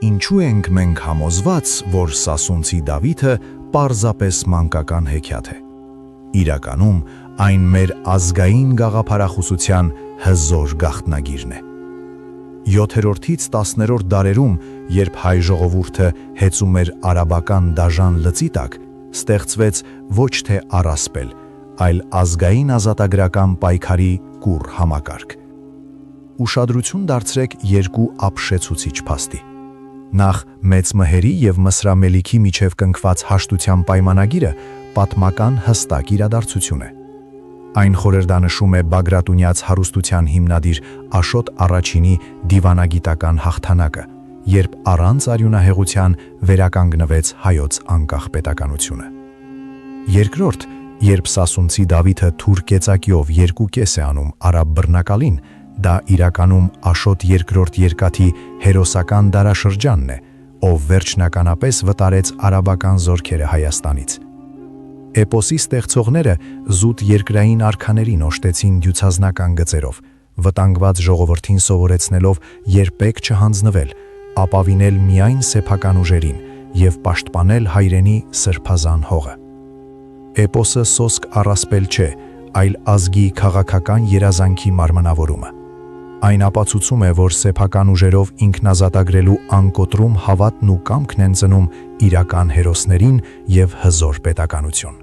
Ինչու ենք մենք համոզված, որ Սասունցի Դավիթը պարզապես մանկական հեքիաթ է։ Իրականում այն մեր ազգային գաղափարախոսության հզոր գաղտնագիրն է։ 7-ից 10-րդ դարերում, երբ հայ ժողովուրդը հեծում էր արաբական դաժան լծի տակ, ստեղծվեց ոչ թե առասպել, այլ ազգային ազատագրական պայքարի կուռ համակարգ։ Ուշադրություն դարձրեք երկու ապշեցուցիչ փաստի։ Նախ մեծ մհերի և մսրամելիքի միջև կնքված հաշտության պայմանագիրը պատմական հստակ իրադարձություն է։ Այն խորհրդանշում է բագրատունյաց հարուստության հիմնադիր Աշոտ Առաջինի դիվանագիտական հաղթանակը, երբ առանց արյունահեղության վերականգնվեց հայոց անկախ պետականությունը։ Երկրորդ, երբ Սասունցի Դավիթը թուր կեցակիով երկու կես է անում արաբ բռնակալին, դա իրականում Աշոտ II երկաթի հերոսական դարաշրջանն է, ով վերջնականապես վտարեց արաբական զորքերը Հայաստանից։ Էպոսի ստեղծողները զուտ երկրային արքաներին օժտեցին դյուցազնական գծերով, վտանգված ժողովրդին սովորեցնելով երբեք չհանձնվել, ապավինել միայն սեփական ուժերին և պաշտպանել հայրենի սրբազան հողը։ Էպոսը սոսկ առասպել չէ, այլ ազգի քաղաքական երազանքի մարմնավորումը։ Այն ապացուցում է, որ սեփական ուժերով ինքնազատագրելու անկոտրում հավատն ու կամքն են ծնում իրական հերոսներին և հզոր պետականություն։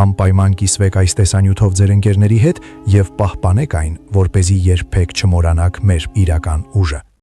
Անպայման կիսվեք այս տեսանյութով ձեր ընկերների հետ և պահպանեք այն, որպեսզի երբեք չմոռանաք մեր իրական ուժը։